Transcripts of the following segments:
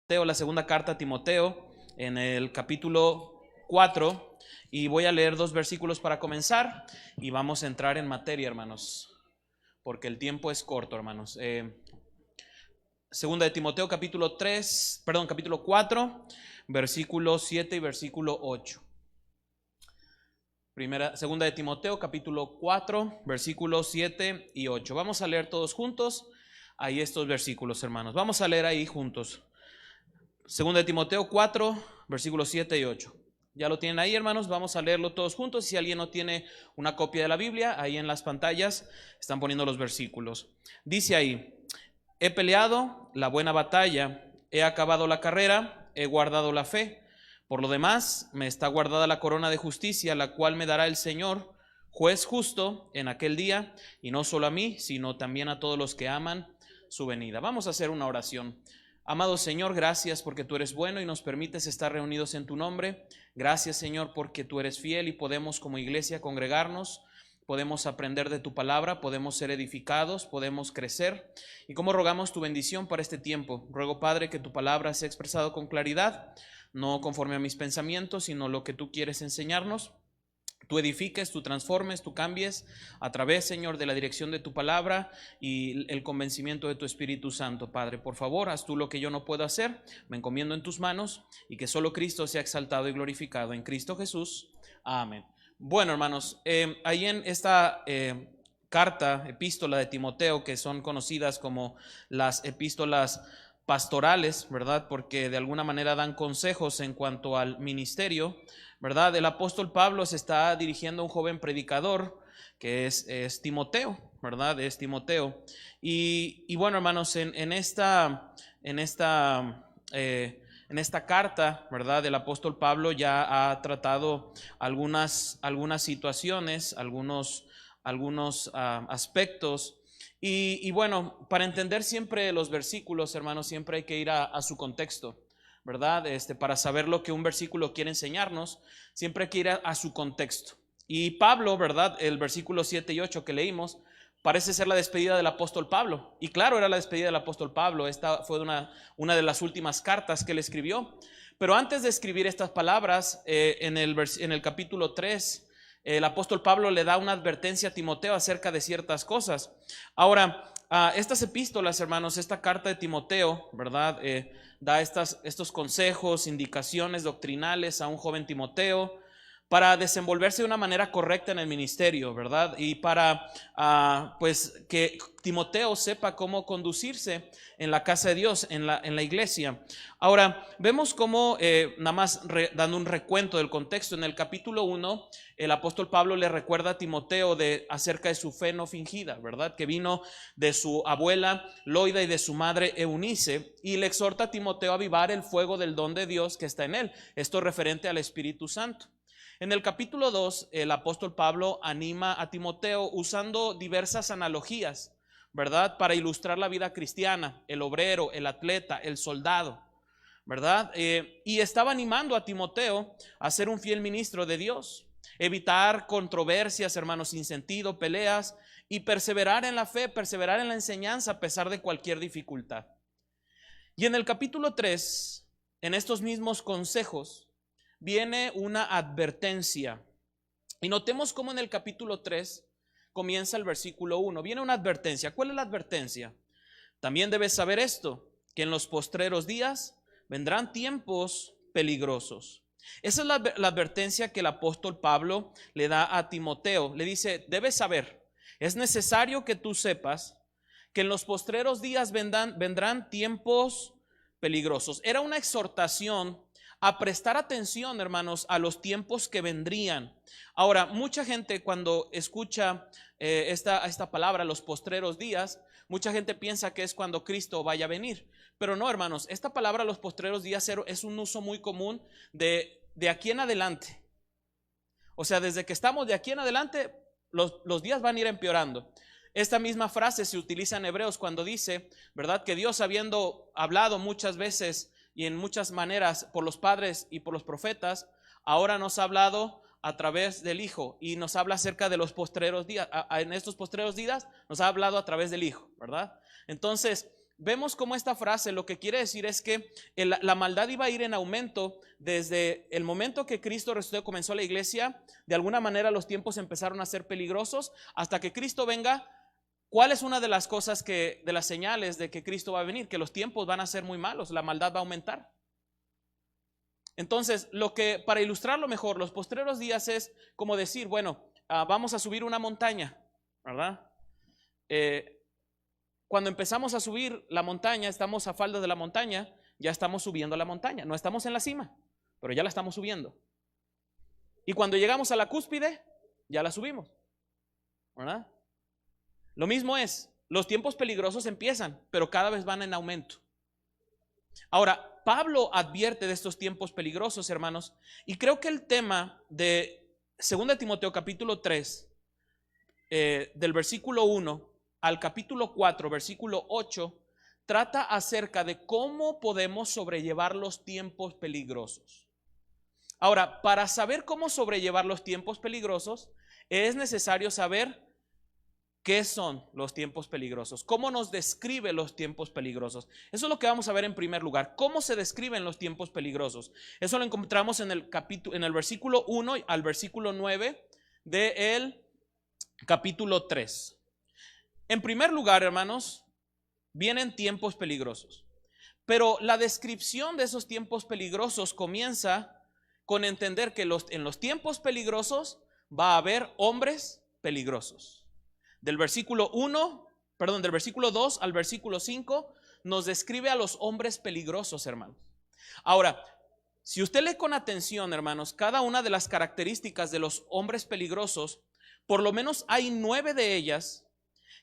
La segunda carta a Timoteo, en el capítulo 4, y voy a leer 2 versículos para comenzar y vamos a entrar en materia, hermanos, porque el tiempo es corto, hermanos. Segunda de Timoteo, capítulo 4, versículo 7 y versículo 8. Segunda de Timoteo, capítulo 4, versículos 7 y 8. Vamos a leer todos juntos ahí estos versículos, hermanos. Vamos a leer ahí juntos. Segunda de Timoteo 4, versículos 7 y 8. Ya lo tienen ahí, hermanos, vamos a leerlo todos juntos. Si alguien no tiene una copia de la Biblia, ahí en las pantallas están poniendo los versículos. Dice ahí: he peleado la buena batalla, he acabado la carrera, he guardado la fe. Por lo demás, me está guardada la corona de justicia, la cual me dará el Señor, juez justo, en aquel día, y no solo a mí, sino también a todos los que aman su venida. Vamos a hacer una oración. Amado Señor, gracias porque tú eres bueno y nos permites estar reunidos en tu nombre. Gracias, Señor, porque tú eres fiel y podemos como iglesia congregarnos, podemos aprender de tu palabra, podemos ser edificados, podemos crecer. Y como rogamos tu bendición para este tiempo, ruego, Padre, que tu palabra sea expresado con claridad, no conforme a mis pensamientos, sino lo que tú quieres enseñarnos. Tú edifiques, tú transformes, tú cambies a través, Señor, de la dirección de tu palabra y el convencimiento de tu Espíritu Santo. Padre, por favor, haz tú lo que yo no puedo hacer. Me encomiendo en tus manos y que solo Cristo sea exaltado y glorificado. En Cristo Jesús. Amén. Bueno, hermanos, ahí en esta epístola de Timoteo, que son conocidas como las epístolas pastorales, ¿verdad? Porque de alguna manera dan consejos en cuanto al ministerio, ¿verdad? El apóstol Pablo se está dirigiendo a un joven predicador que es Timoteo, ¿verdad? Es Timoteo. Y bueno, hermanos, en esta carta, ¿verdad? El apóstol Pablo ya ha tratado algunas situaciones, algunos aspectos. Y bueno, para entender siempre los versículos, hermanos, siempre hay que ir a su contexto, ¿verdad? Para saber lo que un versículo quiere enseñarnos, siempre hay que ir a su contexto. Y Pablo, ¿verdad? El versículo 7 y 8 que leímos, parece ser la despedida del apóstol Pablo. Y claro, era la despedida del apóstol Pablo. Esta fue una de las últimas cartas que él escribió. Pero antes de escribir estas palabras, en el capítulo 3, el apóstol Pablo le da una advertencia a Timoteo acerca de ciertas cosas. Ahora, estas epístolas, hermanos, esta carta de Timoteo, ¿verdad? Da estos consejos, indicaciones doctrinales a un joven Timoteo para desenvolverse de una manera correcta en el ministerio, ¿verdad? Y para pues que Timoteo sepa cómo conducirse en la casa de Dios, en la iglesia. Ahora, vemos cómo, nada más dando un recuento del contexto, en el capítulo 1, el apóstol Pablo le recuerda a Timoteo acerca de su fe no fingida, ¿verdad? Que vino de su abuela Loida y de su madre Eunice, y le exhorta a Timoteo a avivar el fuego del don de Dios que está en él. Esto referente al Espíritu Santo. En el capítulo 2, el apóstol Pablo anima a Timoteo usando diversas analogías, ¿verdad? Para ilustrar la vida cristiana, el obrero, el atleta, el soldado, ¿verdad? Y estaba animando a Timoteo a ser un fiel ministro de Dios, evitar controversias, hermanos, sin sentido, peleas, y perseverar en la fe, perseverar en la enseñanza a pesar de cualquier dificultad. Y en el capítulo 3, en estos mismos consejos, viene una advertencia. Y notemos cómo en el capítulo 3 comienza el versículo 1. Viene una advertencia. ¿Cuál es la advertencia? También debes saber esto, que en los postreros días vendrán tiempos peligrosos. Esa es la advertencia que el apóstol Pablo le da a Timoteo. Le dice, debes saber, es necesario que tú sepas que en los postreros días vendrán tiempos peligrosos. Era una exhortación a prestar atención, hermanos, a los tiempos que vendrían. Ahora, mucha gente cuando escucha esta palabra, los postreros días, mucha gente piensa que es cuando Cristo vaya a venir. Pero no, hermanos, esta palabra, los postreros días, es un uso muy común de aquí en adelante. O sea, desde que estamos de aquí en adelante, los días van a ir empeorando. Esta misma frase se utiliza en Hebreos cuando dice, ¿verdad? Que Dios, habiendo hablado muchas veces y en muchas maneras por los padres y por los profetas, ahora nos ha hablado a través del Hijo y nos habla acerca de los postreros días. En estos postreros días nos ha hablado a través del Hijo, ¿verdad? Entonces, vemos cómo esta frase lo que quiere decir es que la maldad iba a ir en aumento desde el momento que Cristo resucitó, comenzó la iglesia. De alguna manera los tiempos empezaron a ser peligrosos hasta que Cristo venga. ¿Cuál es una de las cosas de las señales de que Cristo va a venir? Que los tiempos van a ser muy malos, la maldad va a aumentar. Entonces, para ilustrarlo mejor, los postreros días es como decir, bueno, vamos a subir una montaña, ¿verdad? Cuando empezamos a subir la montaña, estamos a faldas de la montaña, ya estamos subiendo la montaña, no estamos en la cima, pero ya la estamos subiendo. Y cuando llegamos a la cúspide, ya la subimos, ¿verdad? Lo mismo es, los tiempos peligrosos empiezan, pero cada vez van en aumento. Ahora, Pablo advierte de estos tiempos peligrosos, hermanos, y creo que el tema de 2 Timoteo capítulo 3, del versículo 1 al capítulo 4, versículo 8, trata acerca de cómo podemos sobrellevar los tiempos peligrosos. Ahora, para saber cómo sobrellevar los tiempos peligrosos, es necesario saber ¿qué son los tiempos peligrosos? ¿Cómo nos describe los tiempos peligrosos? Eso es lo que vamos a ver en primer lugar. ¿Cómo se describen los tiempos peligrosos? Eso lo encontramos en el versículo 1 al versículo 9 del capítulo 3. En primer lugar, hermanos, vienen tiempos peligrosos. Pero la descripción de esos tiempos peligrosos comienza con entender que en los tiempos peligrosos va a haber hombres peligrosos. Del versículo 2 al versículo 5 nos describe a los hombres peligrosos, hermanos. Ahora, si usted lee con atención, hermanos, cada una de las características de los hombres peligrosos, por lo menos hay 9 de ellas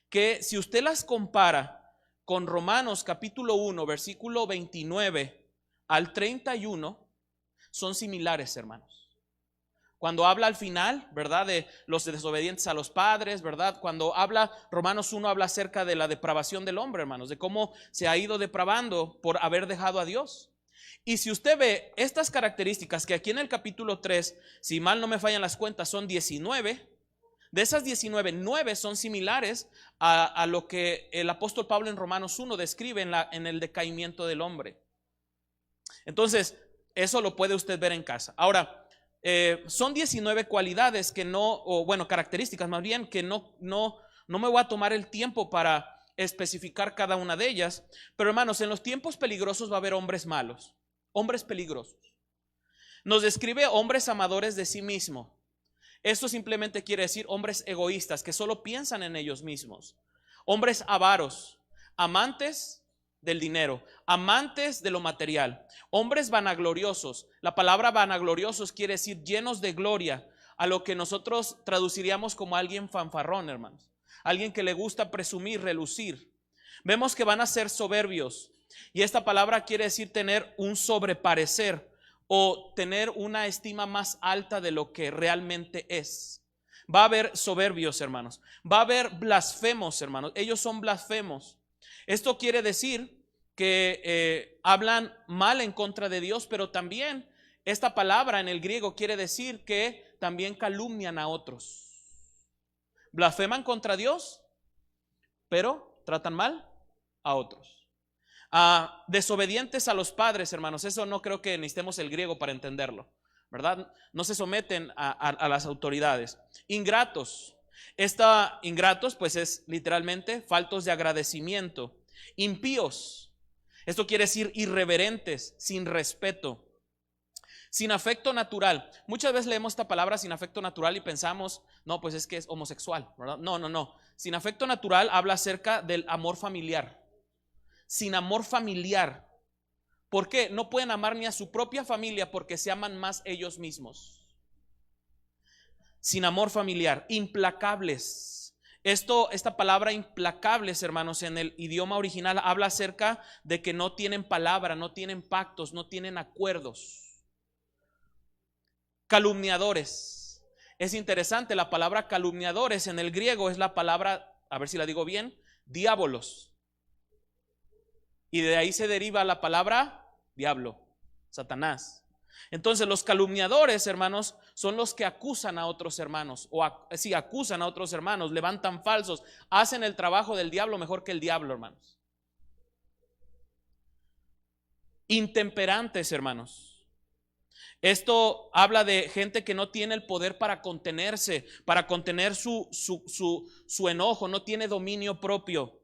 que si usted las compara con Romanos capítulo 1, versículo 29 al 31, son similares, hermanos. Cuando habla al final, ¿verdad?, de los desobedientes a los padres, ¿verdad? Cuando habla, Romanos 1 habla acerca de la depravación del hombre, hermanos, de cómo se ha ido depravando por haber dejado a Dios. Y si usted ve estas características que aquí en el capítulo 3, si mal no me fallan las cuentas, son 19, de esas 19, 9 son similares a lo que el apóstol Pablo en Romanos 1 describe en el decaimiento del hombre. Entonces, eso lo puede usted ver en casa. Ahora, son 19 cualidades que características más bien, que no me voy a tomar el tiempo para especificar cada una de ellas. Pero hermanos, en los tiempos peligrosos va a haber hombres malos, hombres peligrosos. Nos describe hombres amadores de sí mismos. Esto simplemente quiere decir hombres egoístas que solo piensan en ellos mismos. Hombres avaros, amantes del dinero, amantes de lo material, hombres vanagloriosos. La palabra vanagloriosos quiere decir llenos de gloria, a lo que nosotros traduciríamos como alguien fanfarrón, hermanos, alguien que le gusta presumir, relucir. Vemos que van a ser soberbios, y esta palabra quiere decir tener un sobreparecer o tener una estima más alta de lo que realmente es. Va a haber soberbios, hermanos, va a haber blasfemos, hermanos, ellos son blasfemos. Esto quiere decir que hablan mal en contra de Dios, pero también esta palabra en el griego quiere decir que también calumnian a otros. Blasfeman contra Dios, pero tratan mal a otros. Desobedientes a los padres, hermanos, eso no creo que necesitemos el griego para entenderlo, ¿verdad? No se someten a las autoridades. Ingratos. Ingratos pues es literalmente faltos de agradecimiento. Impíos, esto quiere decir irreverentes, sin respeto, sin afecto natural. Muchas veces leemos esta palabra sin afecto natural y pensamos, no, pues es que es homosexual, ¿verdad? No. Sin afecto natural habla acerca del amor familiar. Sin amor familiar. ¿Por qué? No pueden amar ni a su propia familia porque se aman más ellos mismos. Sin amor familiar. Implacables. Esta palabra implacables, hermanos, en el idioma original habla acerca de que no tienen palabra, no tienen pactos, no tienen acuerdos. Calumniadores. Es interesante, la palabra calumniadores en el griego es la palabra, a ver si la digo bien, diabolos. Y de ahí se deriva la palabra diablo, Satanás. Entonces los calumniadores, hermanos, son los que acusan a otros hermanos, acusan a otros hermanos, levantan falsos, hacen el trabajo del diablo mejor que el diablo, hermanos. Intemperantes, hermanos. Esto habla de gente que no tiene el poder para contenerse, para contener su enojo, no tiene dominio propio.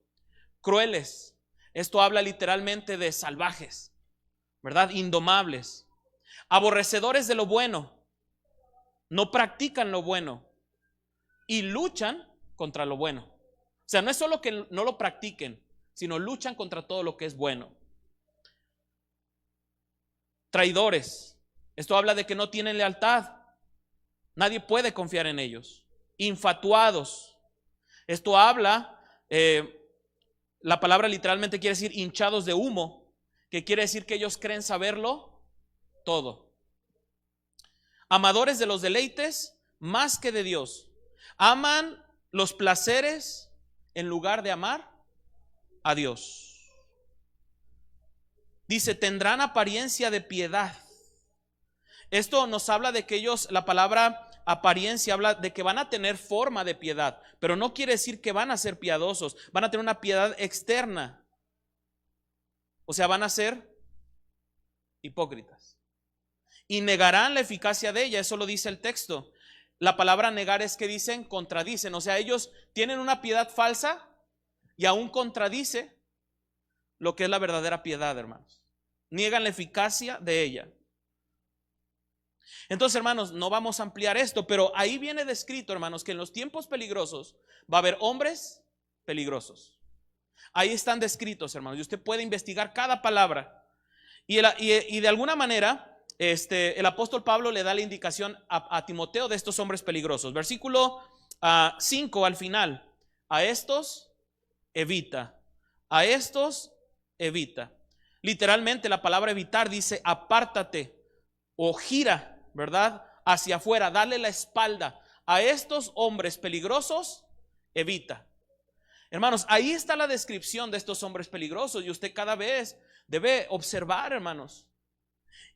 Crueles. Esto habla literalmente de salvajes, ¿verdad? Indomables. Aborrecedores de lo bueno. No practican lo bueno y luchan contra lo bueno. O sea, no es solo que no lo practiquen, sino luchan contra todo lo que es bueno. Traidores. Esto habla de que no tienen lealtad. Nadie puede confiar en ellos. Infatuados. Esto habla, la palabra literalmente quiere decir hinchados de humo, que quiere decir que ellos creen saberlo todo. Amadores de los deleites más que de Dios. Aman los placeres en lugar de amar a Dios. Dice, tendrán apariencia de piedad. Esto nos habla de que ellos, la palabra apariencia habla de que van a tener forma de piedad, pero no quiere decir que van a ser piadosos, van a tener una piedad externa. O sea, van a ser hipócritas. Y negarán la eficacia de ella, eso lo dice el texto. La palabra negar es que dicen, contradicen, o sea, ellos tienen una piedad falsa y aún contradice lo que es la verdadera piedad, hermanos. Niegan la eficacia de ella. Entonces, hermanos, no vamos a ampliar esto, pero ahí viene descrito, hermanos, que en los tiempos peligrosos va a haber hombres peligrosos. Ahí están descritos, hermanos, y usted puede investigar cada palabra. Y de alguna manera, el apóstol Pablo le da la indicación a Timoteo de estos hombres peligrosos. Versículo 5 al final. A estos evita. A estos evita. Literalmente la palabra evitar dice apártate o gira, ¿verdad? Hacia afuera, dale la espalda. A estos hombres peligrosos evita. Hermanos, ahí está la descripción de estos hombres peligrosos y usted cada vez debe observar, hermanos.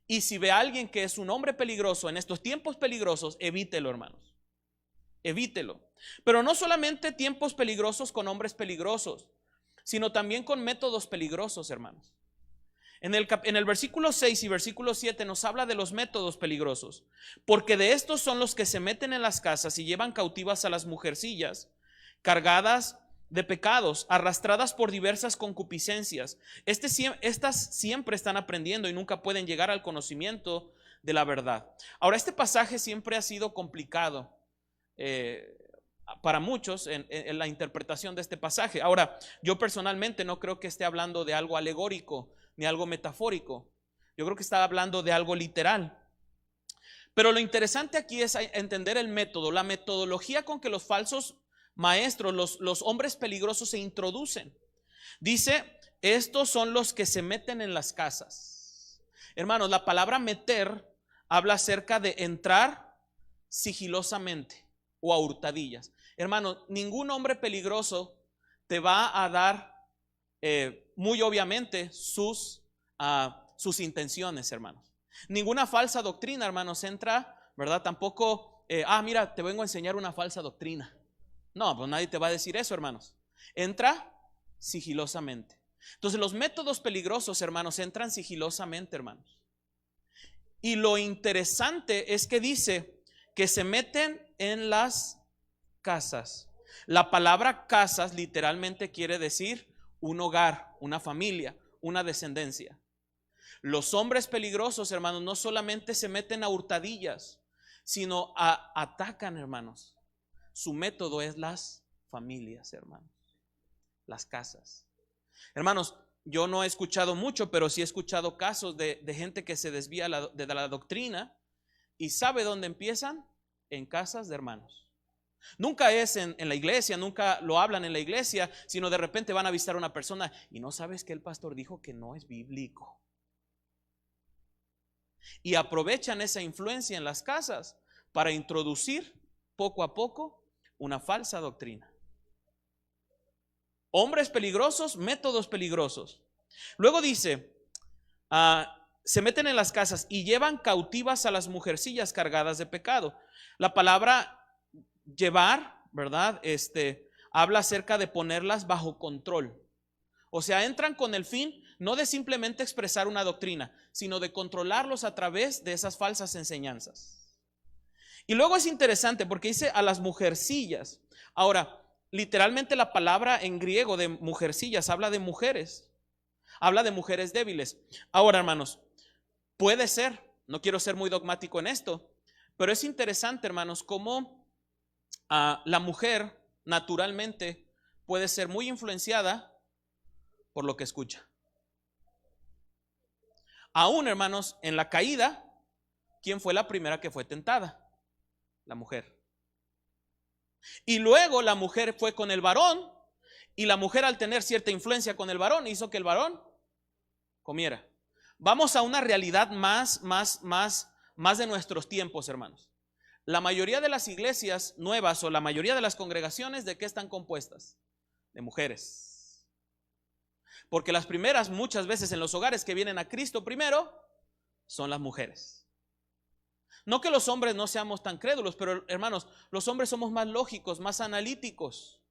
Y si ve a alguien que es un hombre peligroso en estos tiempos peligrosos, evítelo, hermanos. Evítelo. Pero no solamente tiempos peligrosos con hombres peligrosos, sino también con métodos peligrosos, hermanos. En el versículo 6 y versículo 7 nos habla de los métodos peligrosos, porque de estos son los que se meten en las casas y llevan cautivas a las mujercillas, cargadas de pecados, arrastradas por diversas concupiscencias. Estas siempre están aprendiendo y nunca pueden llegar al conocimiento de la verdad. Ahora, este pasaje siempre ha sido complicado para muchos en la interpretación de este pasaje. Ahora, yo personalmente no creo que esté hablando de algo alegórico ni algo metafórico. Yo creo que está hablando de algo literal. Pero lo interesante aquí es entender el método, la metodología con que los falsos maestros, los hombres peligrosos se introducen. Dice, estos son los que se meten en las casas. Hermanos, la palabra meter habla acerca de entrar sigilosamente o a hurtadillas. Hermanos, ningún hombre peligroso te va a dar muy obviamente sus intenciones, hermanos. Ninguna falsa doctrina, hermanos, entra, ¿verdad? Tampoco, mira, te vengo a enseñar una falsa doctrina. No, pues nadie te va a decir eso, hermanos. Entra sigilosamente. Entonces los métodos peligrosos, hermanos, entran sigilosamente, hermanos. Y lo interesante es que dice que se meten en las casas. La palabra casas literalmente quiere decir un hogar, una familia, una descendencia. Los hombres peligrosos, hermanos, no solamente se meten a hurtadillas, sino atacan, hermanos. Su método es las familias, hermanos, las casas. Hermanos, yo no he escuchado mucho, pero sí he escuchado casos de gente que se desvía de la doctrina y ¿sabe dónde empiezan? En casas de hermanos. Nunca es en la iglesia, nunca lo hablan en la iglesia, sino de repente van a visitar a una persona y no sabes que el pastor dijo que no es bíblico. Y aprovechan esa influencia en las casas para introducir poco a poco una falsa doctrina. Hombres peligrosos, métodos peligrosos. Luego dice, se meten en las casas y llevan cautivas a las mujercillas cargadas de pecado. La palabra llevar, ¿verdad? Habla acerca de ponerlas bajo control. O sea, entran con el fin no de simplemente expresar una doctrina, sino de controlarlos a través de esas falsas enseñanzas. Y luego es interesante porque dice a las mujercillas. Ahora, literalmente la palabra en griego de mujercillas habla de mujeres débiles. Ahora, hermanos, puede ser, no quiero ser muy dogmático en esto, pero es interesante, hermanos, cómo la mujer naturalmente puede ser muy influenciada por lo que escucha. Aún, hermanos, en la caída, ¿quién fue la primera que fue tentada? La mujer. Y luego la mujer fue con el varón, y la mujer, al tener cierta influencia con el varón, hizo que el varón comiera. Vamos a una realidad más de nuestros tiempos, hermanos. La mayoría de las iglesias nuevas o la mayoría de las congregaciones, ¿de qué están compuestas? De mujeres. Porque las primeras, muchas veces en los hogares que vienen a Cristo primero, son las mujeres. No que los hombres no seamos tan crédulos, pero hermanos, los hombres somos más lógicos, más analíticos.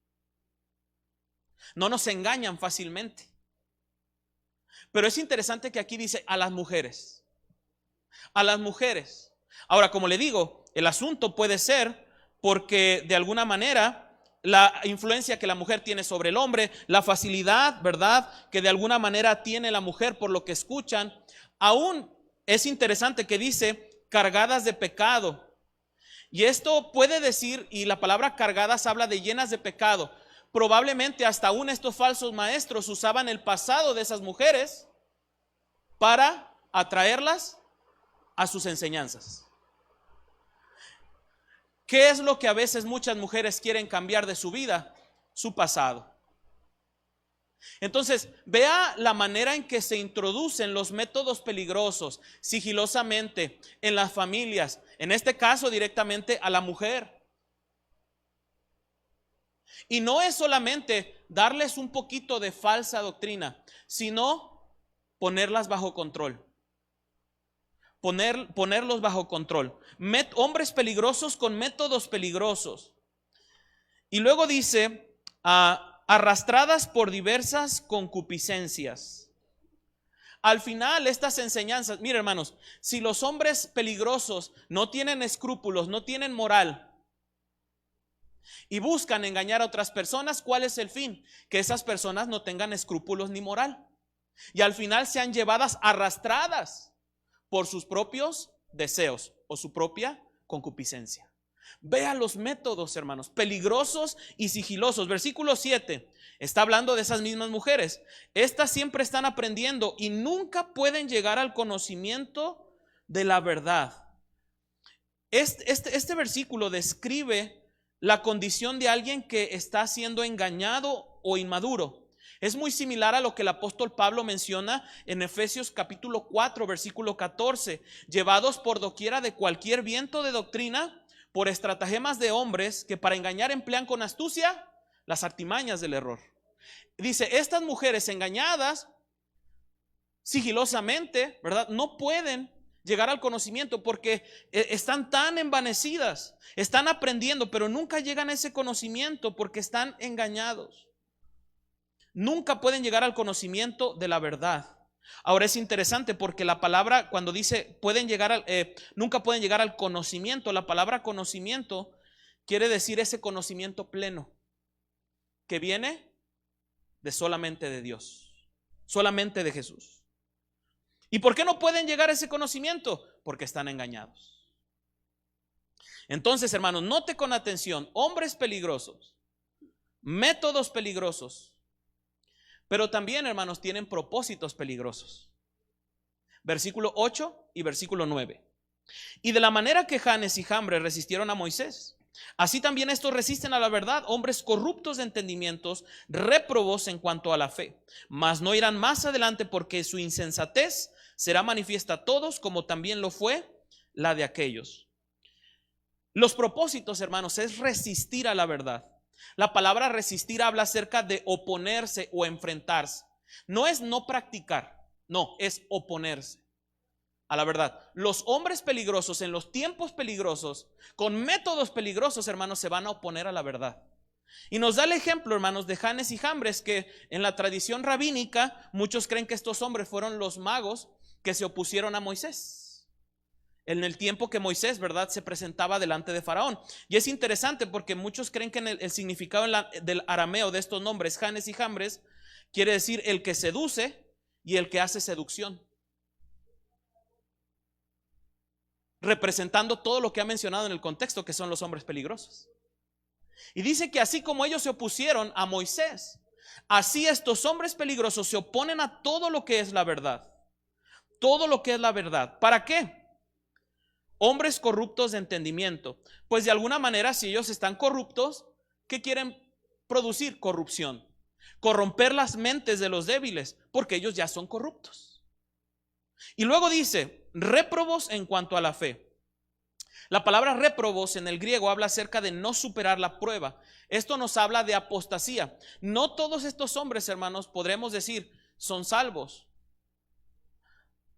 No nos engañan fácilmente. Pero es interesante que aquí dice a las mujeres. A las mujeres. Ahora, como le digo, el asunto puede ser porque de alguna manera la influencia que la mujer tiene sobre el hombre, la facilidad, ¿verdad?, que de alguna manera tiene la mujer por lo que escuchan. Aún es interesante que dice cargadas de pecado. Y esto puede decir, y la palabra cargadas habla de llenas de pecado. Probablemente hasta aún estos falsos maestros usaban el pasado de esas mujeres para atraerlas a sus enseñanzas. ¿Qué es lo que a veces muchas mujeres quieren cambiar de su vida? Su pasado. Entonces, vea la manera en que se introducen los métodos peligrosos sigilosamente en las familias, en este caso directamente a la mujer. Y no es solamente darles un poquito de falsa doctrina, sino ponerlas bajo control. Ponerlos bajo control. Hombres peligrosos con métodos peligrosos. Y luego dice, arrastradas por diversas concupiscencias. Al final estas enseñanzas, mire hermanos, si los hombres peligrosos no tienen escrúpulos, no tienen moral y buscan engañar a otras personas, ¿cuál es el fin? Que esas personas no tengan escrúpulos ni moral. Y al final sean llevadas arrastradas por sus propios deseos o su propia concupiscencia. Vea los métodos, hermanos, peligrosos y sigilosos. Versículo 7 está hablando de esas mismas mujeres. Estas siempre están aprendiendo y nunca pueden llegar al conocimiento de la verdad. Este versículo describe la condición de alguien que está siendo engañado o inmaduro. Es muy similar a lo que el apóstol Pablo menciona en Efesios capítulo 4, versículo 14. Llevados por doquiera de cualquier viento de doctrina, por estratagemas de hombres que para engañar emplean con astucia las artimañas del error. Dice, estas mujeres engañadas sigilosamente, ¿verdad?, no pueden llegar al conocimiento porque están tan envanecidas, están aprendiendo, pero nunca llegan a ese conocimiento porque están engañados. Nunca pueden llegar al conocimiento de la verdad. Ahora es interesante porque la palabra cuando dice nunca pueden llegar al conocimiento, la palabra conocimiento quiere decir ese conocimiento pleno que viene de solamente de Dios, solamente de Jesús. ¿Y por qué no pueden llegar a ese conocimiento? Porque están engañados. Entonces, hermanos, note con atención, hombres peligrosos, métodos peligrosos, pero también, hermanos, tienen propósitos peligrosos. Versículo 8 y versículo 9. Y de la manera que Janes y Jambres resistieron a Moisés, así también estos resisten a la verdad, hombres corruptos de entendimientos, réprobos en cuanto a la fe. Mas no irán más adelante porque su insensatez será manifiesta a todos, como también lo fue la de aquellos. Los propósitos, hermanos, es resistir a la verdad. La palabra resistir habla acerca de oponerse o enfrentarse. No es no practicar, no, es oponerse a la verdad. Los hombres peligrosos en los tiempos peligrosos, con métodos peligrosos, hermanos, se van a oponer a la verdad. Y nos da el ejemplo, hermanos, de Janes y Jambres, que en la tradición rabínica muchos creen que estos hombres fueron los magos que se opusieron a Moisés en el tiempo que Moisés, ¿verdad?, se presentaba delante de Faraón. Y es interesante porque muchos creen que el significado del arameo de estos nombres, Janes y Jambres, quiere decir el que seduce y el que hace seducción, representando todo lo que ha mencionado en el contexto, que son los hombres peligrosos. Y dice que así como ellos se opusieron a Moisés, así estos hombres peligrosos se oponen a todo lo que es la verdad. Todo lo que es la verdad. ¿Para qué? Hombres corruptos de entendimiento. Pues de alguna manera, si ellos están corruptos, ¿qué quieren producir? Corrupción. Corromper las mentes de los débiles, porque ellos ya son corruptos. Y luego dice, réprobos en cuanto a la fe. La palabra réprobos en el griego habla acerca de no superar la prueba. Esto nos habla de apostasía. No todos estos hombres, hermanos, podremos decir, son salvos.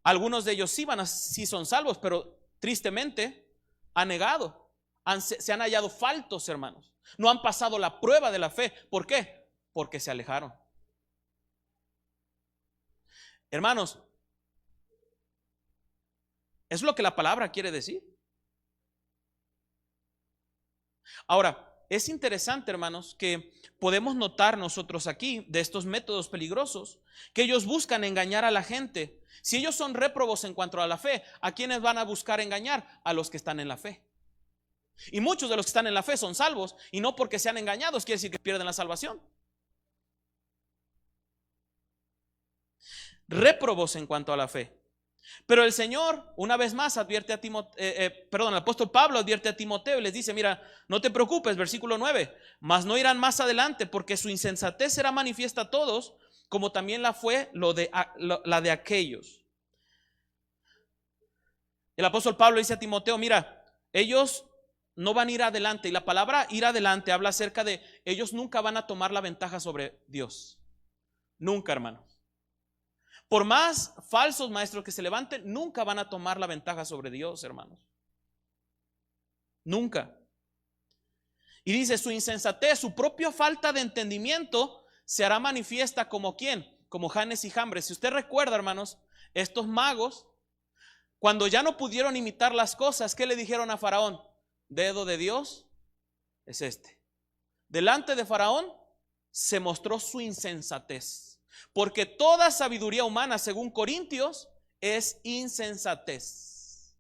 Algunos de ellos sí son salvos, pero tristemente han negado, se han hallado faltos, hermanos. No han pasado la prueba de la fe. ¿Por qué? Porque se alejaron. Hermanos, es lo que la palabra quiere decir. Ahora, es interesante, hermanos, que podemos notar nosotros aquí de estos métodos peligrosos que ellos buscan engañar a la gente. Si ellos son réprobos en cuanto a la fe, ¿a quiénes van a buscar engañar? A los que están en la fe. Y muchos de los que están en la fe son salvos, y no porque sean engañados quiere decir que pierden la salvación. Réprobos en cuanto a la fe. Pero el Señor, una vez más, advierte a el apóstol Pablo advierte a Timoteo y les dice, mira, no te preocupes, versículo 9, mas no irán más adelante, porque su insensatez será manifiesta a todos, como también la fue la de aquellos. El apóstol Pablo dice a Timoteo, mira, ellos no van a ir adelante, y la palabra ir adelante habla acerca de ellos nunca van a tomar la ventaja sobre Dios. Nunca, hermanos. Por más falsos maestros que se levanten, nunca van a tomar la ventaja sobre Dios, hermanos. Nunca. Y dice, su insensatez, su propia falta de entendimiento se hará manifiesta como ¿quién? Como Janes y Jambres. Si usted recuerda, hermanos, estos magos, cuando ya no pudieron imitar las cosas, ¿qué le dijeron a Faraón? Dedo de Dios es este. Delante de Faraón se mostró su insensatez. Porque toda sabiduría humana, según Corintios, es insensatez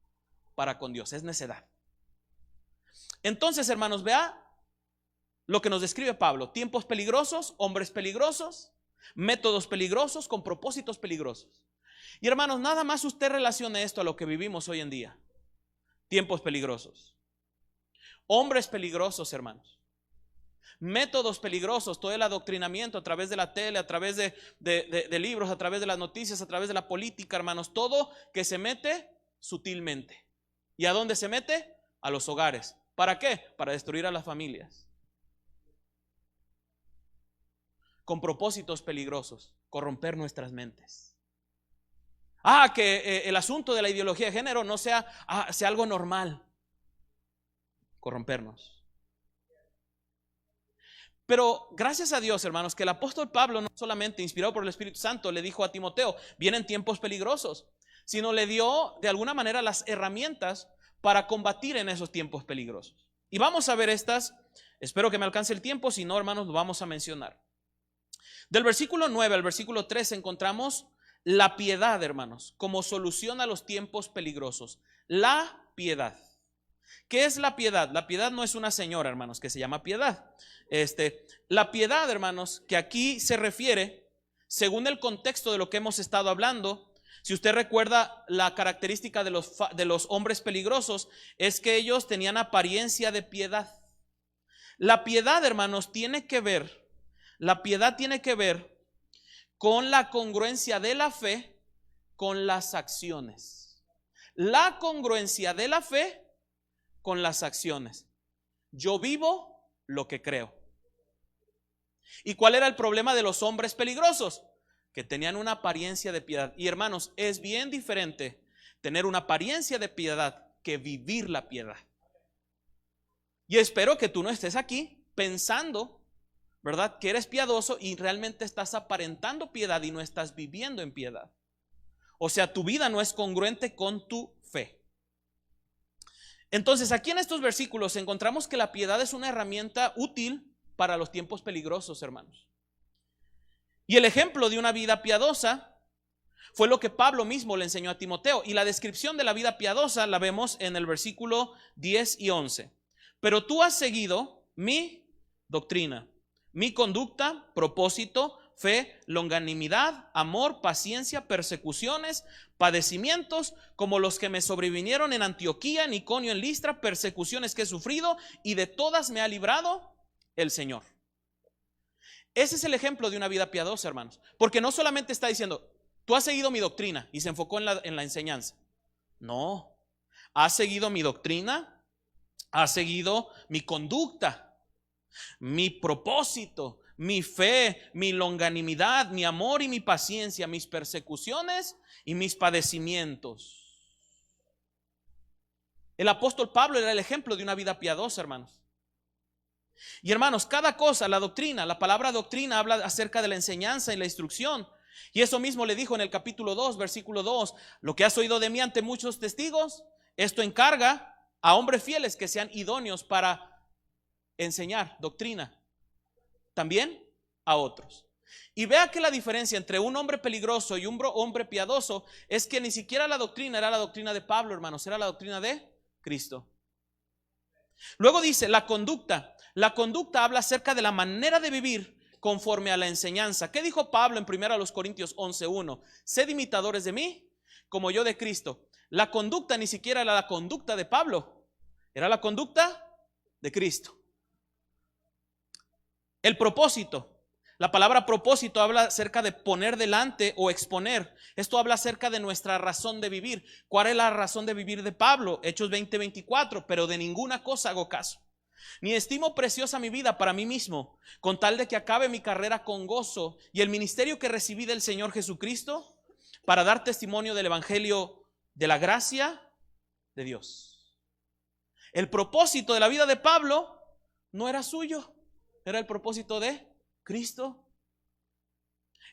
para con Dios, es necedad. Entonces, hermanos, vea lo que nos describe Pablo: tiempos peligrosos, hombres peligrosos, métodos peligrosos con propósitos peligrosos. Y hermanos, nada más usted relacione esto a lo que vivimos hoy en día. Tiempos peligrosos, hombres peligrosos, hermanos. Métodos peligrosos, todo el adoctrinamiento a través de la tele, a través de libros, a través de las noticias, a través de la política, hermanos. Todo que se mete sutilmente. ¿Y a dónde se mete? A los hogares. ¿Para qué? Para destruir a las familias. Con propósitos peligrosos, corromper nuestras mentes. Que el asunto de la ideología de género no sea algo normal. Corrompernos. Pero gracias a Dios, hermanos, que el apóstol Pablo no solamente inspirado por el Espíritu Santo le dijo a Timoteo, vienen tiempos peligrosos, sino le dio de alguna manera las herramientas para combatir en esos tiempos peligrosos. Y vamos a ver estas, espero que me alcance el tiempo, si no, hermanos, lo vamos a mencionar. Del versículo 9 al versículo 13 encontramos la piedad, hermanos, como solución a los tiempos peligrosos. La piedad. ¿Qué es la piedad? La piedad no es una señora, hermanos, que se llama piedad. La piedad, hermanos, que aquí se refiere, según el contexto de lo que hemos estado hablando, si usted recuerda la característica de los hombres peligrosos, es que ellos tenían apariencia de piedad. La piedad, hermanos, la piedad tiene que ver con la congruencia de la fe con las acciones. La congruencia de la fe con las acciones. Yo vivo lo que creo. ¿Y cuál era el problema de los hombres peligrosos? Que tenían una apariencia de piedad. Y hermanos, es bien diferente tener una apariencia de piedad que vivir la piedad. Y espero que tú no estés aquí pensando ¿verdad? Que eres piadoso y realmente estás aparentando piedad y no estás viviendo en piedad. O sea, tu vida no es congruente con tu fe. Entonces, aquí en estos versículos encontramos que la piedad es una herramienta útil para los tiempos peligrosos, hermanos. Y el ejemplo de una vida piadosa fue lo que Pablo mismo le enseñó a Timoteo. Y la descripción de la vida piadosa la vemos en el versículo 10 y 11. Pero tú has seguido mi doctrina, mi conducta, propósito, fe, longanimidad, amor, paciencia, persecuciones, padecimientos, como los que me sobrevinieron en Antioquía, en Iconio, en Listra, persecuciones que he sufrido, y de todas me ha librado el Señor. Ese es el ejemplo de una vida piadosa, hermanos. Porque no solamente está diciendo, tú has seguido mi doctrina, y se enfocó en la enseñanza. No, has seguido mi doctrina, has seguido mi conducta, mi propósito, mi fe, mi longanimidad, mi amor y mi paciencia, mis persecuciones y mis padecimientos. El apóstol Pablo era el ejemplo de una vida piadosa, hermanos. Y hermanos, cada cosa, la doctrina, la palabra doctrina habla acerca de la enseñanza y la instrucción. Y eso mismo le dijo en el capítulo 2, versículo 2, lo que has oído de mí ante muchos testigos, esto encarga a hombres fieles que sean idóneos para enseñar doctrina también a otros. Y vea que la diferencia entre un hombre peligroso y un hombre piadoso es que ni siquiera la doctrina era la doctrina de Pablo, hermanos, era la doctrina de Cristo. Luego dice la conducta. La conducta habla acerca de la manera de vivir conforme a la enseñanza. ¿Qué dijo Pablo en 1 Corintios 11:1? Sed imitadores de mí, como yo de Cristo. La conducta ni siquiera era la conducta de Pablo, era la conducta de Cristo. El propósito. La palabra propósito habla acerca de poner delante o exponer. Esto habla acerca de nuestra razón de vivir. ¿Cuál es la razón de vivir de Pablo? Hechos 20:24. Pero de ninguna cosa hago caso, ni estimo preciosa mi vida para mí mismo, con tal de que acabe mi carrera con gozo y el ministerio que recibí del Señor Jesucristo, para dar testimonio del evangelio de la gracia de Dios. El propósito de la vida de Pablo no era suyo, era el propósito de Cristo.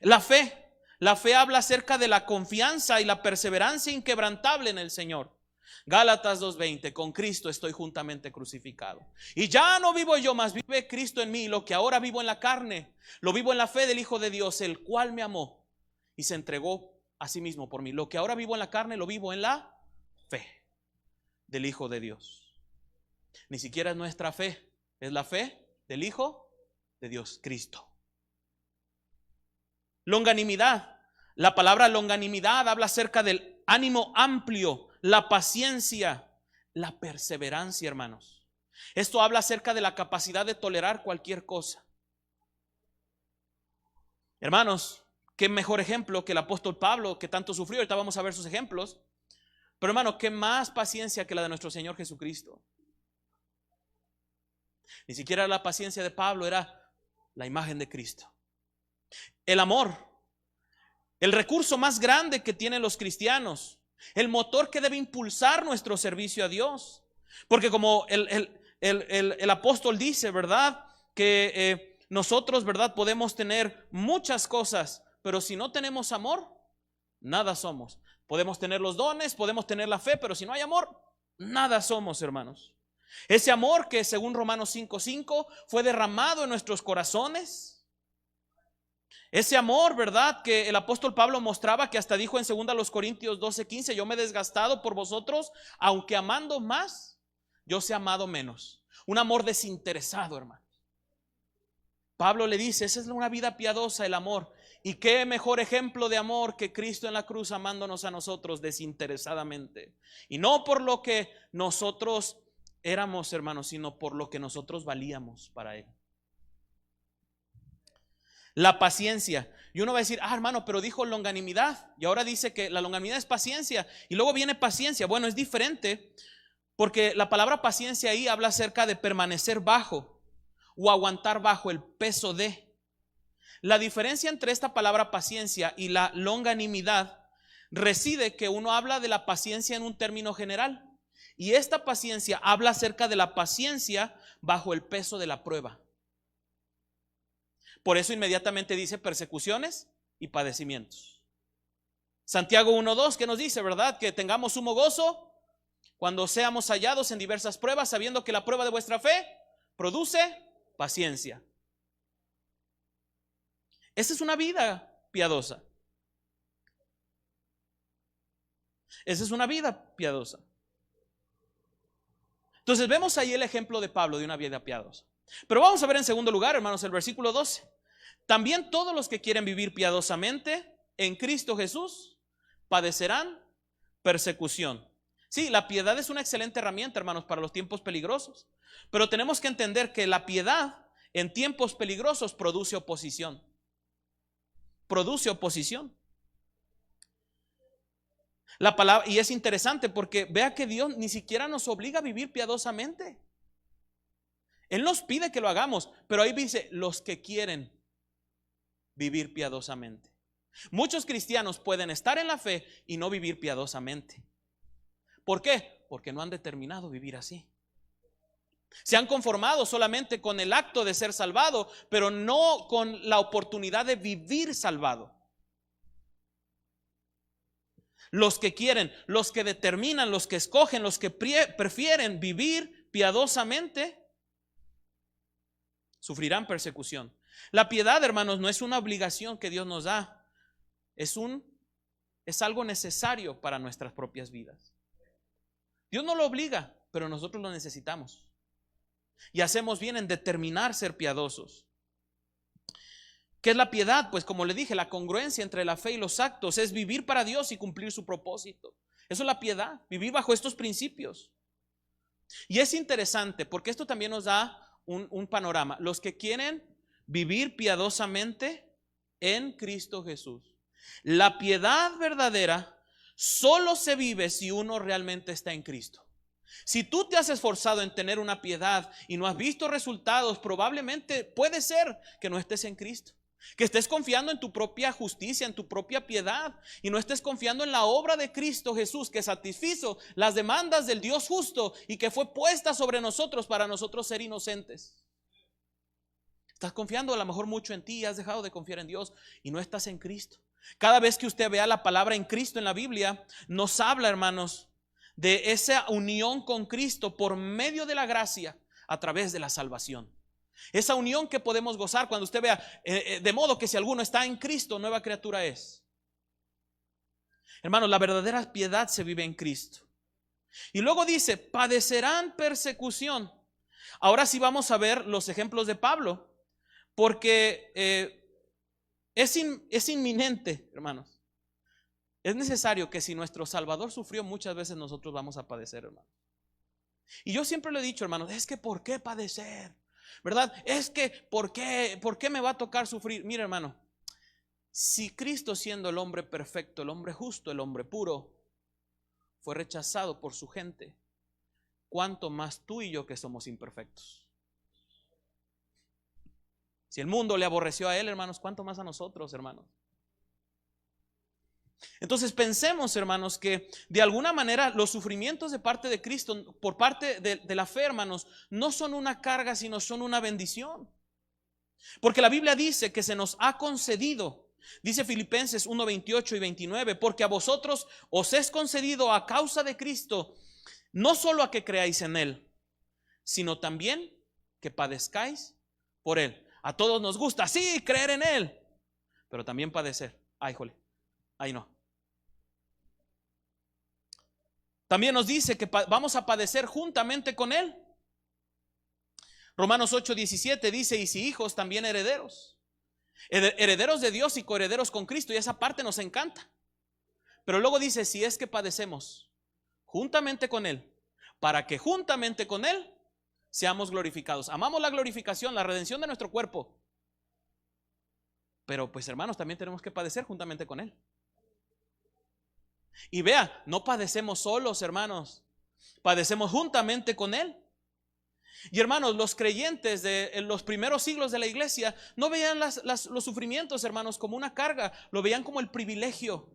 La fe habla acerca de la confianza y la perseverancia inquebrantable en el Señor. Gálatas 2:20, con Cristo estoy juntamente crucificado. Y ya no vivo yo, mas vive Cristo en mí. Lo que ahora vivo en la carne, lo vivo en la fe del Hijo de Dios, el cual me amó y se entregó a sí mismo por mí. Lo que ahora vivo en la carne, lo vivo en la fe del Hijo de Dios. Ni siquiera es nuestra fe, es la fe del Hijo de Dios, Cristo. Longanimidad. La palabra longanimidad habla acerca del ánimo amplio, la paciencia, la perseverancia, hermanos. Esto habla acerca de la capacidad de tolerar cualquier cosa. Hermanos, qué mejor ejemplo que el apóstol Pablo, que tanto sufrió. Ahorita vamos a ver sus ejemplos. Pero hermano, qué más paciencia que la de nuestro Señor Jesucristo. Ni siquiera la paciencia de Pablo era la imagen de Cristo. El amor, el recurso más grande que tienen los cristianos, el motor que debe impulsar nuestro servicio a Dios. Porque como el apóstol dice, ¿verdad? Que nosotros, ¿verdad? Podemos tener muchas cosas, pero si no tenemos amor, nada somos. Podemos tener los dones, podemos tener la fe, pero si no hay amor, nada somos, hermanos. Ese amor que según Romanos 5:5 fue derramado en nuestros corazones. Ese amor, ¿verdad? Que el apóstol Pablo mostraba, que hasta dijo en 2 Corintios 12:15, yo me he desgastado por vosotros, aunque amando más, yo sé amado menos. Un amor desinteresado, hermano. Pablo le dice, esa es una vida piadosa, el amor. Y qué mejor ejemplo de amor que Cristo en la cruz amándonos a nosotros desinteresadamente. Y no por lo que nosotros éramos, hermanos, sino por lo que nosotros valíamos para Él. La paciencia. Y uno va a decir, hermano, pero dijo longanimidad. Y ahora dice que la longanimidad es paciencia. Y luego viene paciencia. Bueno, es diferente. Porque la palabra paciencia ahí habla acerca de permanecer bajo o aguantar bajo el peso de. La diferencia entre esta palabra paciencia y la longanimidad reside que uno habla de la paciencia en un término general. Y esta paciencia habla acerca de la paciencia bajo el peso de la prueba. Por eso inmediatamente dice persecuciones y padecimientos. Santiago 1:2 que nos dice, ¿verdad? Que tengamos sumo gozo cuando seamos hallados en diversas pruebas, sabiendo que la prueba de vuestra fe produce paciencia. Esa es una vida piadosa. Esa es una vida piadosa. Entonces vemos ahí el ejemplo de Pablo de una vida piadosa. Pero vamos a ver en segundo lugar, hermanos, el versículo 12. También todos los que quieren vivir piadosamente en Cristo Jesús padecerán persecución. Sí, la piedad es una excelente herramienta, hermanos, para los tiempos peligrosos. Pero tenemos que entender que la piedad en tiempos peligrosos produce oposición. Produce oposición. La palabra, y es interesante porque vea que Dios ni siquiera nos obliga a vivir piadosamente. Él nos pide que lo hagamos, pero ahí dice los que quieren vivir piadosamente. Muchos cristianos pueden estar en la fe y no vivir piadosamente. ¿Por qué? Porque no han determinado vivir así. Se han conformado solamente con el acto de ser salvado, pero no con la oportunidad de vivir salvado. Los que quieren, los que determinan, los que escogen, los que prefieren vivir piadosamente, sufrirán persecución. La piedad, hermanos, no es una obligación que Dios nos da, es algo necesario para nuestras propias vidas. Dios no lo obliga, pero nosotros lo necesitamos. Y hacemos bien en determinar ser piadosos. ¿Qué es la piedad? Pues como le dije, la congruencia entre la fe y los actos es vivir para Dios y cumplir su propósito. Eso es la piedad, vivir bajo estos principios. Y es interesante porque esto también nos da un panorama. Los que quieren vivir piadosamente en Cristo Jesús. La piedad verdadera solo se vive si uno realmente está en Cristo. Si tú te has esforzado en tener una piedad y no has visto resultados, probablemente puede ser que no estés en Cristo. Que estés confiando en tu propia justicia, en tu propia piedad, y no estés confiando en la obra de Cristo Jesús, que satisfizo las demandas del Dios justo y que fue puesta sobre nosotros para nosotros ser inocentes. Estás confiando a lo mejor mucho en ti y has dejado de confiar en Dios y no estás en Cristo. Cada vez que usted vea la palabra en Cristo en la Biblia, nos habla, hermanos, de esa unión con Cristo por medio de la gracia a través de la salvación. Esa unión que podemos gozar cuando usted vea, de modo que si alguno está en Cristo, nueva criatura es. Hermanos, la verdadera piedad se vive en Cristo. Y luego dice, padecerán persecución. Ahora sí vamos a ver los ejemplos de Pablo, porque es inminente, hermanos. Es necesario que si nuestro Salvador sufrió, muchas veces nosotros vamos a padecer, hermanos. Y yo siempre lo he dicho, hermanos, es que ¿por qué padecer? ¿Verdad? Es que ¿por qué me va a tocar sufrir? Mira, hermano, si Cristo, siendo el hombre perfecto, el hombre justo, el hombre puro, fue rechazado por su gente, ¿cuánto más tú y yo que somos imperfectos? Si el mundo le aborreció a él, hermanos, ¿cuánto más a nosotros, hermanos? Entonces pensemos, hermanos, que de alguna manera los sufrimientos de parte de Cristo, por parte de la fe, hermanos, no son una carga, sino son una bendición. Porque la Biblia dice que se nos ha concedido, dice Filipenses 1:28 y 29, porque a vosotros os es concedido a causa de Cristo, no solo a que creáis en Él, sino también que padezcáis por Él. A todos nos gusta, sí, creer en Él, pero también padecer. Ay, jole, ay no. También nos dice que vamos a padecer juntamente con Él. Romanos 8:17 dice, y si hijos, también herederos. Herederos de Dios y coherederos con Cristo, y esa parte nos encanta. Pero luego dice, si es que padecemos juntamente con Él, para que juntamente con Él seamos glorificados. Amamos la glorificación, la redención de nuestro cuerpo. Pero pues, hermanos, también tenemos que padecer juntamente con Él. Y vea, no padecemos solos, hermanos, padecemos juntamente con Él. Y hermanos, los creyentes de los primeros siglos de la iglesia no veían los sufrimientos, hermanos, como una carga, lo veían como el privilegio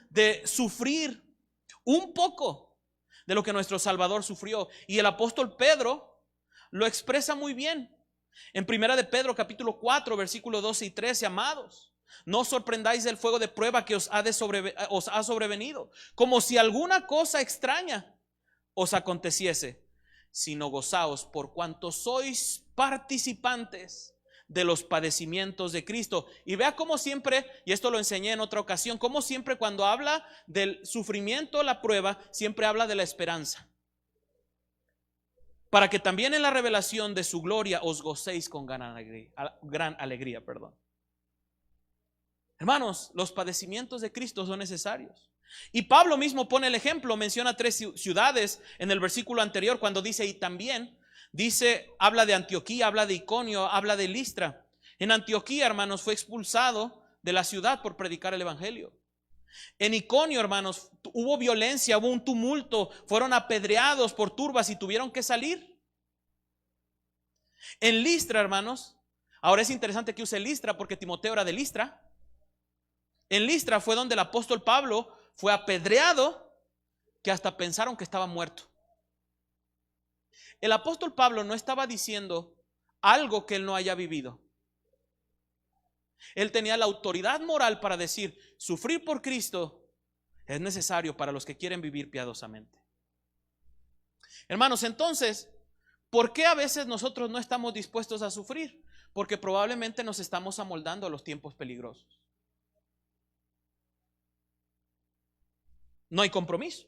de sufrir un poco de lo que nuestro Salvador sufrió. Y el apóstol Pedro lo expresa muy bien. En primera de Pedro capítulo 4 versículo 12 y 13, amados, no os sorprendáis del fuego de prueba que os ha sobrevenido, como si alguna cosa extraña os aconteciese, sino gozaos por cuanto sois participantes de los padecimientos de Cristo. Y vea cómo siempre, y esto lo enseñé en otra ocasión, cómo siempre cuando habla del sufrimiento, la prueba, siempre habla de la esperanza, para que también en la revelación de su gloria os gocéis con gran alegría. Hermanos, los padecimientos de Cristo son necesarios. Y Pablo mismo pone el ejemplo, menciona 3 ciudades en el versículo anterior cuando dice, y también dice, habla de Antioquía, habla de Iconio, habla de Listra. En Antioquía, hermanos, fue expulsado de la ciudad por predicar el evangelio. En Iconio, hermanos, hubo violencia, hubo un tumulto, fueron apedreados por turbas y tuvieron que salir. En Listra, hermanos, ahora es interesante que use Listra porque Timoteo era de Listra. En Listra fue donde el apóstol Pablo fue apedreado, que hasta pensaron que estaba muerto. El apóstol Pablo no estaba diciendo algo que él no haya vivido. Él tenía la autoridad moral para decir, sufrir por Cristo es necesario para los que quieren vivir piadosamente. Hermanos, entonces, ¿por qué a veces nosotros no estamos dispuestos a sufrir? Porque probablemente nos estamos amoldando a los tiempos peligrosos. No hay compromiso.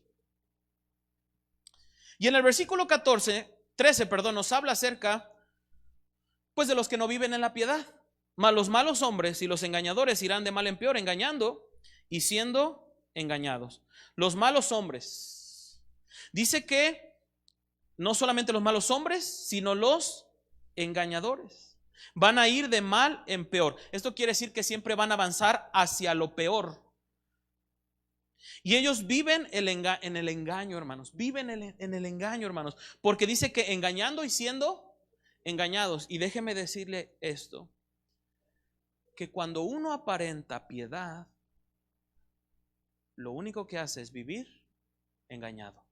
Y en el versículo 13, nos habla acerca pues de los que no viven en la piedad. Mas los malos hombres y los engañadores irán de mal en peor, engañando y siendo engañados. Los malos hombres. Dice que no solamente los malos hombres, sino los engañadores. Van a ir de mal en peor. Esto quiere decir que siempre van a avanzar hacia lo peor. Y ellos viven en el engaño, hermanos. Viven en el engaño, hermanos. Porque dice que engañando y siendo engañados. Y déjeme decirle esto, que cuando uno aparenta piedad, lo único que hace es vivir engañado.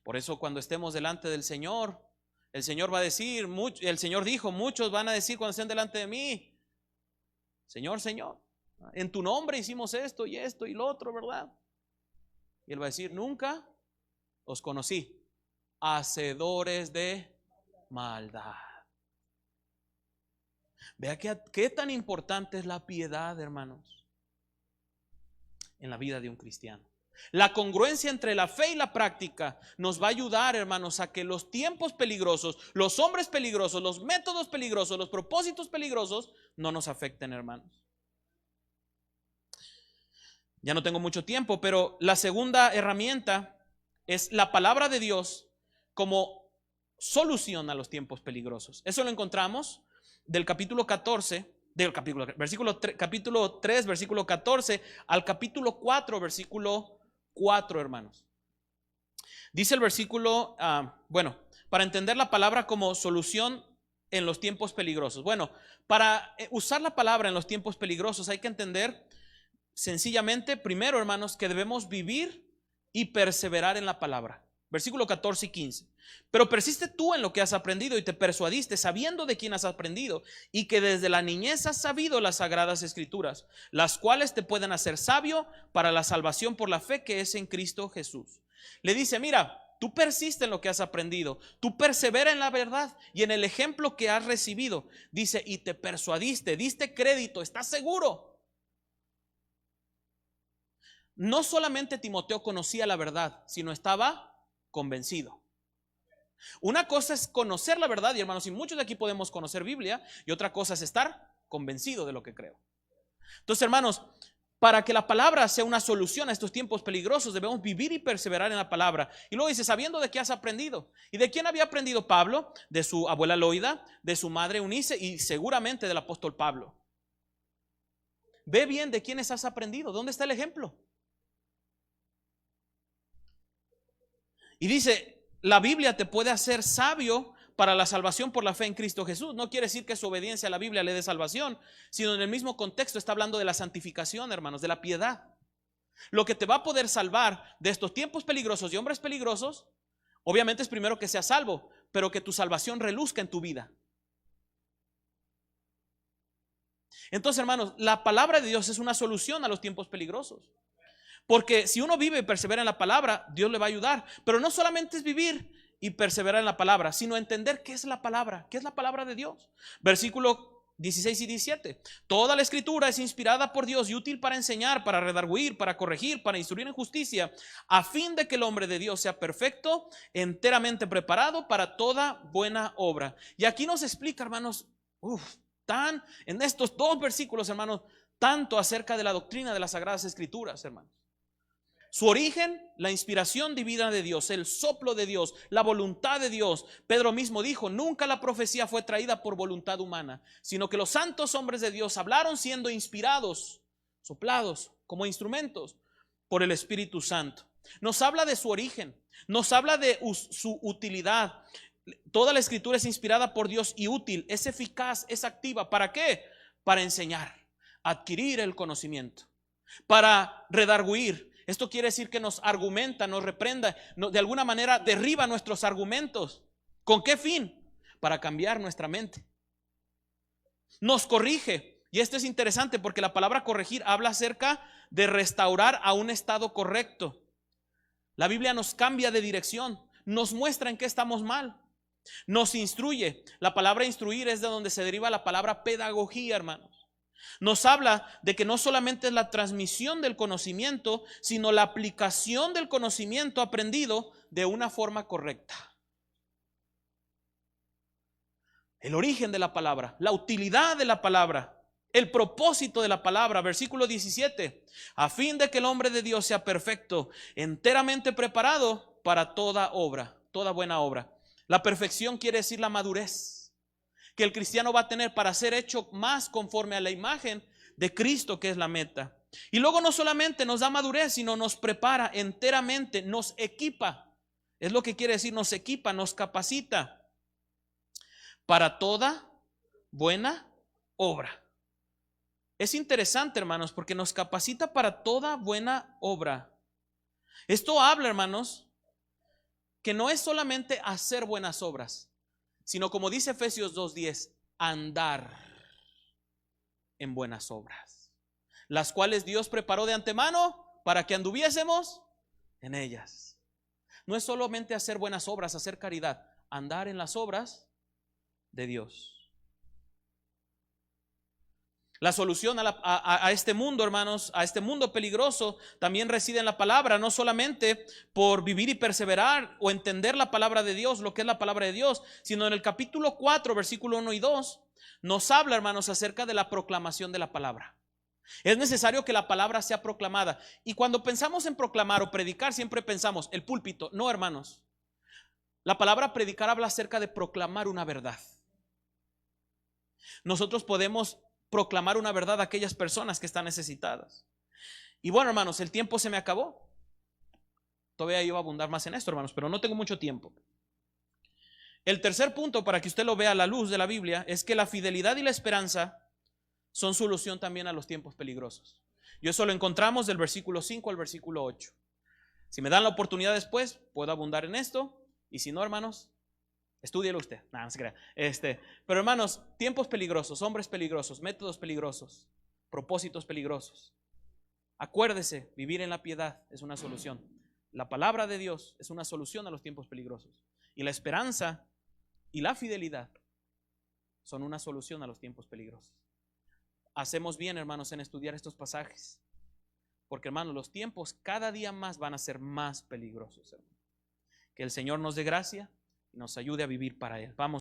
Por eso cuando estemos delante del Señor, el Señor va a decir, el Señor dijo, muchos van a decir cuando estén delante de mí, Señor, Señor, en tu nombre hicimos esto y lo otro, ¿verdad? Y Él va a decir, nunca os conocí, hacedores de maldad. Vea qué tan importante es la piedad, hermanos, en la vida de un cristiano. La congruencia entre la fe y la práctica nos va a ayudar, hermanos, a que los tiempos peligrosos, los hombres peligrosos, los métodos peligrosos, los propósitos peligrosos no nos afecten, hermanos. Ya no tengo mucho tiempo, pero la segunda herramienta es la palabra de Dios como solución a los tiempos peligrosos. Eso lo encontramos del capítulo 14, capítulo 3, versículo 14 al capítulo 4, versículo 4, hermanos. Dice el versículo, para entender la palabra como solución en los tiempos peligrosos. Bueno, para usar la palabra en los tiempos peligrosos hay que entender sencillamente, primero, hermanos, que debemos vivir y perseverar en la palabra. Versículo 14 y 15. Pero persiste tú en lo que has aprendido y te persuadiste, sabiendo de quién has aprendido, y que desde la niñez has sabido las sagradas escrituras, las cuales te pueden hacer sabio para la salvación por la fe que es en Cristo Jesús. Le dice, mira, tú persiste en lo que has aprendido, tú persevera en la verdad y en el ejemplo que has recibido. Dice, y te persuadiste, diste crédito, estás seguro. No solamente Timoteo conocía la verdad, sino estaba convencido. Una cosa es conocer la verdad, y hermanos, y muchos de aquí podemos conocer Biblia, y otra cosa es estar convencido de lo que creo. Entonces, hermanos, para que la palabra sea una solución a estos tiempos peligrosos, debemos vivir y perseverar en la palabra. Y luego dice, sabiendo de qué has aprendido. ¿Y de quién había aprendido Pablo? De su abuela Loida, de su madre Eunice y seguramente del apóstol Pablo. Ve bien de quiénes has aprendido. ¿Dónde está el ejemplo? Y dice, la Biblia te puede hacer sabio para la salvación por la fe en Cristo Jesús. No quiere decir que su obediencia a la Biblia le dé salvación, sino en el mismo contexto está hablando de la santificación, hermanos, de la piedad. Lo que te va a poder salvar de estos tiempos peligrosos y hombres peligrosos, obviamente es primero que seas salvo, pero que tu salvación reluzca en tu vida. Entonces, hermanos, la palabra de Dios es una solución a los tiempos peligrosos. Porque si uno vive y persevera en la palabra, Dios le va a ayudar. Pero no solamente es vivir y perseverar en la palabra, sino entender qué es la palabra, qué es la palabra de Dios. Versículo 16 y 17. Toda la escritura es inspirada por Dios y útil para enseñar, para redarguir, para corregir, para instruir en justicia, a fin de que el hombre de Dios sea perfecto, enteramente preparado para toda buena obra. Y aquí nos explica, hermanos, en estos dos versículos, hermanos, tanto acerca de la doctrina de las Sagradas Escrituras, hermanos. Su origen, la inspiración divina de Dios, el soplo de Dios, la voluntad de Dios. Pedro mismo dijo, nunca la profecía fue traída por voluntad humana, sino que los santos hombres de Dios hablaron siendo inspirados, soplados como instrumentos por el Espíritu Santo. Nos habla de su origen, nos habla de su utilidad. Toda la escritura es inspirada por Dios y útil, es eficaz, es activa. ¿Para qué? Para enseñar, adquirir el conocimiento, para redarguir. Esto quiere decir que nos argumenta, nos reprenda, de alguna manera derriba nuestros argumentos. ¿Con qué fin? Para cambiar nuestra mente. Nos corrige. Y esto es interesante porque la palabra corregir habla acerca de restaurar a un estado correcto. La Biblia nos cambia de dirección, nos muestra en qué estamos mal, nos instruye. La palabra instruir es de donde se deriva la palabra pedagogía, hermanos. Nos habla de que no solamente es la transmisión del conocimiento, sino la aplicación del conocimiento aprendido de una forma correcta. El origen de la palabra, la utilidad de la palabra, el propósito de la palabra. Versículo 17, a fin de que el hombre de Dios sea perfecto, enteramente preparado para toda obra, toda buena obra. La perfección quiere decir la madurez que el cristiano va a tener para ser hecho más conforme a la imagen de Cristo, que es la meta. Y luego no solamente nos da madurez, sino nos prepara enteramente, nos equipa. Es lo que quiere decir, nos equipa, nos capacita para toda buena obra. Es interesante, hermanos, porque nos capacita para toda buena obra. Esto habla, hermanos, que no es solamente hacer buenas obras, sino como dice Efesios 2:10, andar en buenas obras, las cuales Dios preparó de antemano para que anduviésemos en ellas. No es solamente hacer buenas obras, hacer caridad, andar en las obras de Dios. La solución a este mundo, hermanos, a este mundo peligroso, también reside en la palabra, no solamente por vivir y perseverar o entender la palabra de Dios, lo que es la palabra de Dios, sino en el capítulo 4, versículo 1 y 2, nos habla, hermanos, acerca de la proclamación de la palabra. Es necesario que la palabra sea proclamada. Y cuando pensamos en proclamar o predicar, siempre pensamos el púlpito. No, hermanos. La palabra predicar habla acerca de proclamar una verdad. Nosotros podemos proclamar una verdad a aquellas personas que están necesitadas. Y bueno, hermanos, el tiempo se me acabó. Todavía iba a abundar más en esto, hermanos, pero no tengo mucho tiempo. El tercer punto, para que usted lo vea a la luz de la Biblia, es que la fidelidad y la esperanza son solución también a los tiempos peligrosos. Y eso lo encontramos del versículo 5 al versículo 8. Si me dan la oportunidad después, puedo abundar en esto. Y si no, hermanos, estúdielo usted. No se crea. Pero hermanos, tiempos peligrosos, hombres peligrosos, métodos peligrosos, propósitos peligrosos. Acuérdese, vivir en la piedad es una solución. La palabra de Dios es una solución a los tiempos peligrosos. Y la esperanza y la fidelidad son una solución a los tiempos peligrosos. Hacemos bien, hermanos, en estudiar estos pasajes. Porque, hermanos, los tiempos cada día más van a ser más peligrosos, hermanos. Que el Señor nos dé gracia y nos ayude a vivir para Él. Vamos.